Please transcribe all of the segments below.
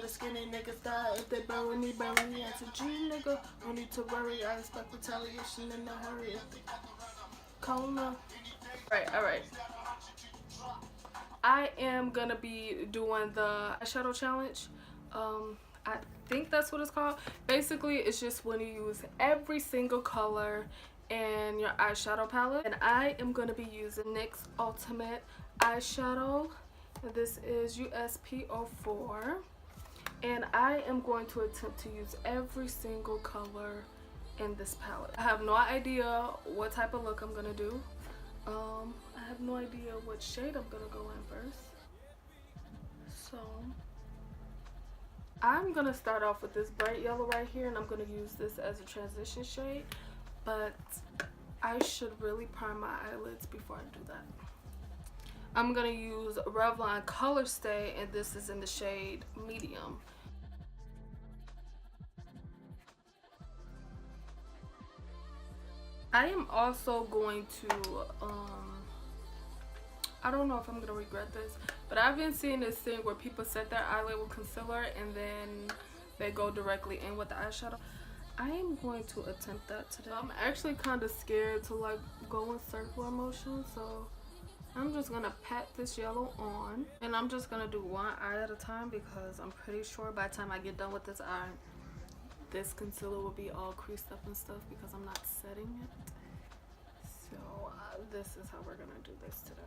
The skinny niggas die if they bury me as a G nigga. No need to worry, I expect retaliation in a hurry. If they Kona. Alright. I am gonna be doing the eyeshadow challenge. I think that's what it's called. Basically, it's just when you use every single color in your eyeshadow palette. And I am gonna be using NYX Ultimate Eyeshadow. This is USP04. And I am going to attempt to use every single color in this palette. I have no idea what type of look I'm gonna do. I have no idea what shade I'm gonna go in first. So I'm gonna start off with this bright yellow right here, and I'm gonna use this as a transition shade, but I should really prime my eyelids before I do that. I'm gonna use Revlon Color Stay, and this is in the shade medium. I am also going to I don't know if I'm gonna regret this, but I've been seeing this thing where people set their eyelid with concealer and then they go directly in with the eyeshadow. I am going to attempt that today. I'm actually kind of scared to like go in circular motion, so I'm just gonna pat this yellow on, and I'm just gonna do one eye at a time because I'm pretty sure by the time I get done with this eye, this concealer will be all creased up and stuff because I'm not setting it. So this is how we're gonna do this today.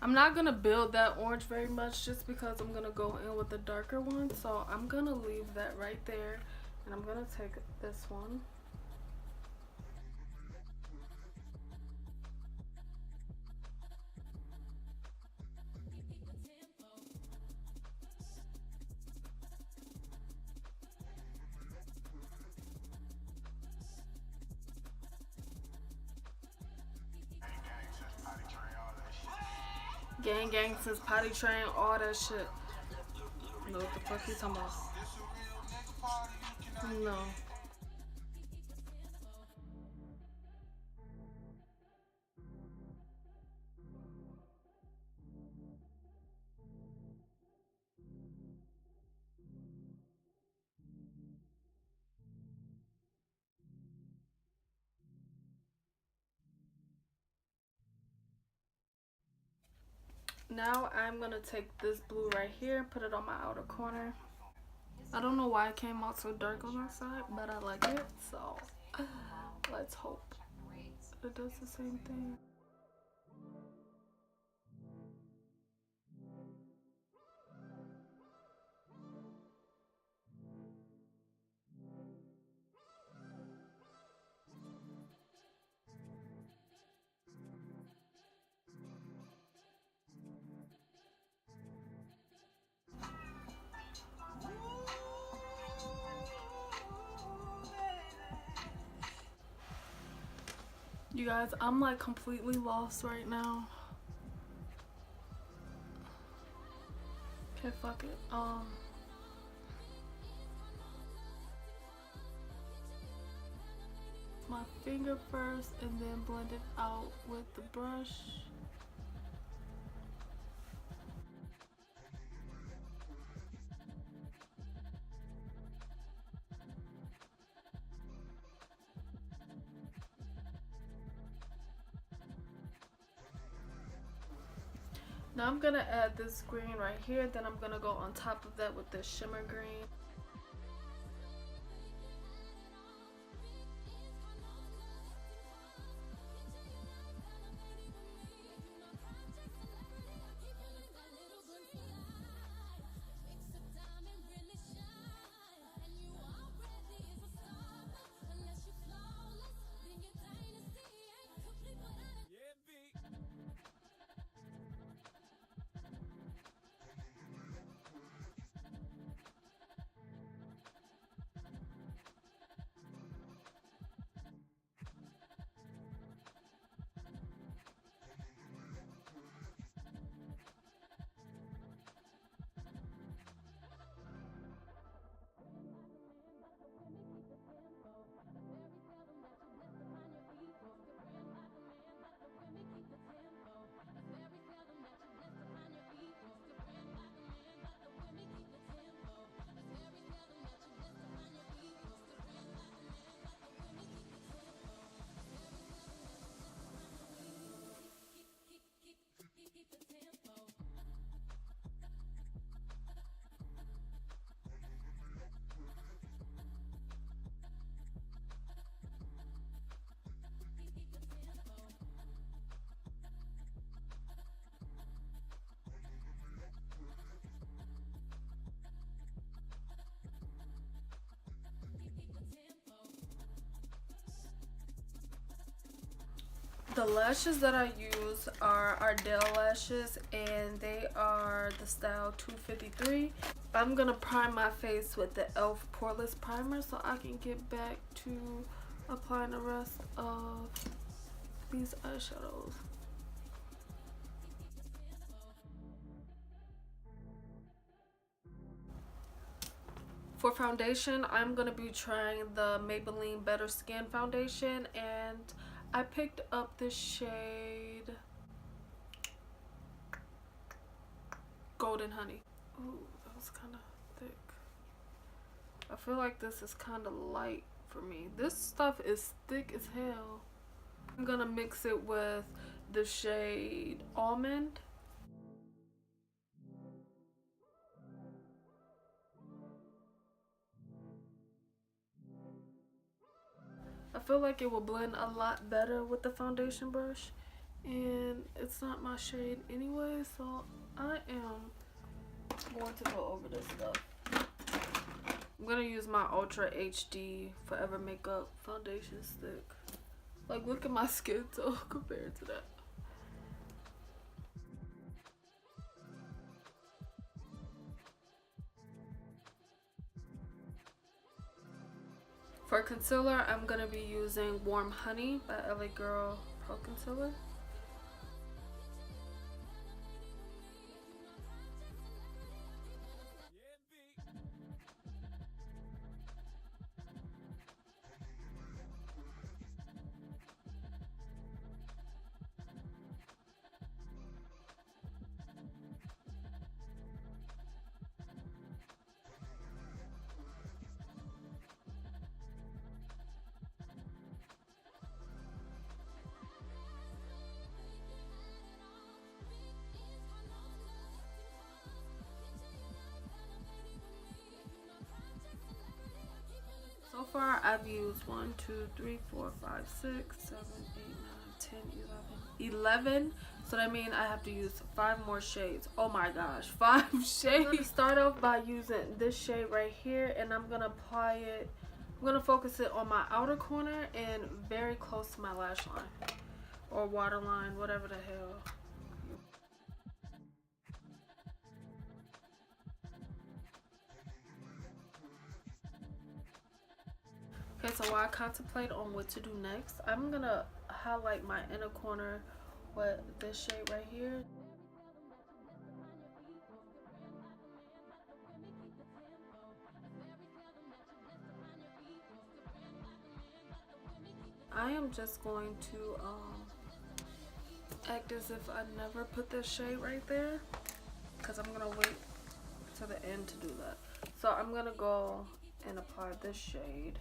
I'm not gonna build that orange very much just because I'm gonna go in with the darker one, so I'm gonna leave that right there, and I'm gonna take this one. Gang since potty train, all that shit. Know what the fuck you talking about? No. Now I'm gonna take this blue right here and put it on my outer corner. I don't know why it came out so dark on that side, but I like it, so let's hope it does the same thing. You guys, I'm like completely lost right now. Okay, fuck it. My finger first and then blend it out with the brush. Now I'm gonna add this green right here, then I'm gonna go on top of that with this shimmer green. The lashes that I use are Ardell lashes, and they are the style 253. I'm gonna prime my face with the e.l.f. poreless primer so I can get back to applying the rest of these eyeshadows. For foundation, I'm gonna be trying the Maybelline Better Skin foundation, and I picked up the shade Golden Honey. Ooh, that was kind of thick. I feel like this is kind of light for me. This stuff is thick as hell. I'm gonna mix it with the shade Almond. I feel like it will blend a lot better with the foundation brush, and it's not my shade anyway, so I am going to go over this stuff. I'm gonna use my Ultra HD Forever Makeup foundation stick. Like, look at my skin tone compared to that. For concealer, I'm gonna be using Warm Honey by LA Girl Pro Concealer. So far, I've used 1, 2, 3, 4, 5, 6, 7, 8, 9, 10, 11. So that means I have to use 5 more shades. Oh my gosh, 5 shades. I'm gonna start off by using this shade right here, and I'm gonna apply it. I'm gonna focus it on my outer corner and very close to my lash line or waterline, whatever the hell. Okay, so while I contemplate on what to do next, I'm gonna highlight my inner corner with this shade right here. I am just going to act as if I never put this shade right there, because I'm gonna wait to the end to do that. So I'm gonna go and apply this shade.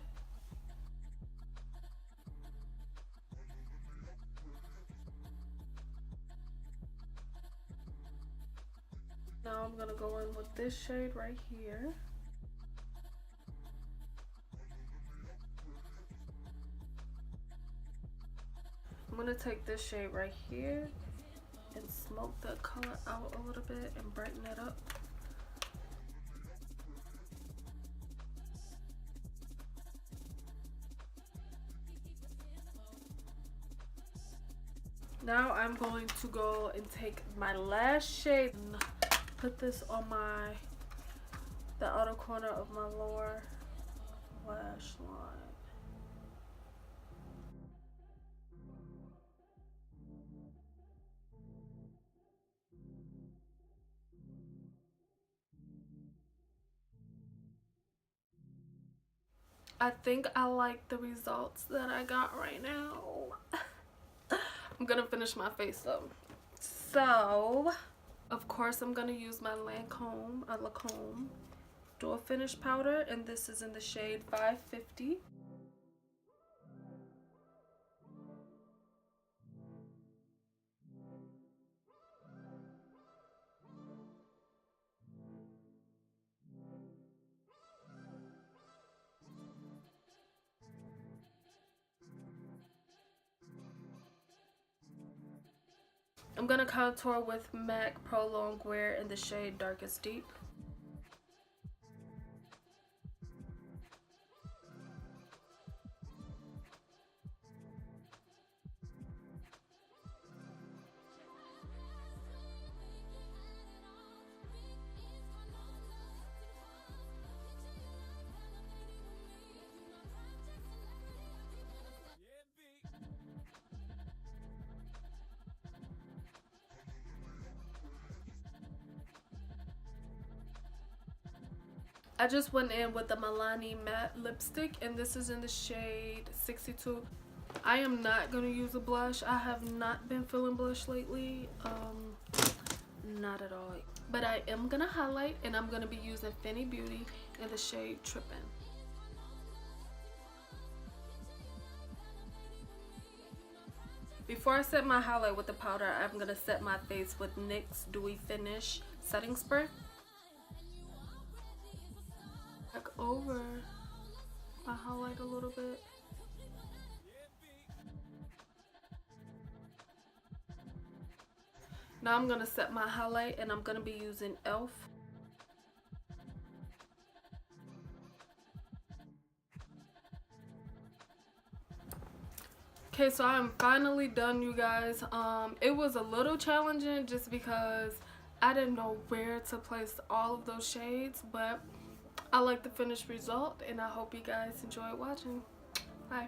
Now I'm gonna go in with this shade right here. I'm gonna take this shade right here and smoke the color out a little bit and brighten it up. Now I'm going to go and take my last shade and put this on the outer corner of my lower lash line. I think I like the results that I got right now. I'm gonna finish my face though. So, of course, I'm gonna use my Lancome Dual Finish Powder, and this is in the shade 550. I'm gonna contour with MAC Pro Longwear in the shade Darkest Deep. I just went in with the Milani matte lipstick, and this is in the shade 62. I am not going to use a blush. I have not been feeling blush lately. Not at all. But I am going to highlight, and I'm going to be using Fenty Beauty in the shade Trippin'. Before I set my highlight with the powder, I'm going to set my face with NYX Dewy Finish Setting Spray. Back over my highlight a little bit. Now I'm going to set my highlight, and I'm going to be using e.l.f. Okay, so I'm finally done, you guys. It was a little challenging just because I didn't know where to place all of those shades, but I like the finished result, and I hope you guys enjoyed watching. Bye.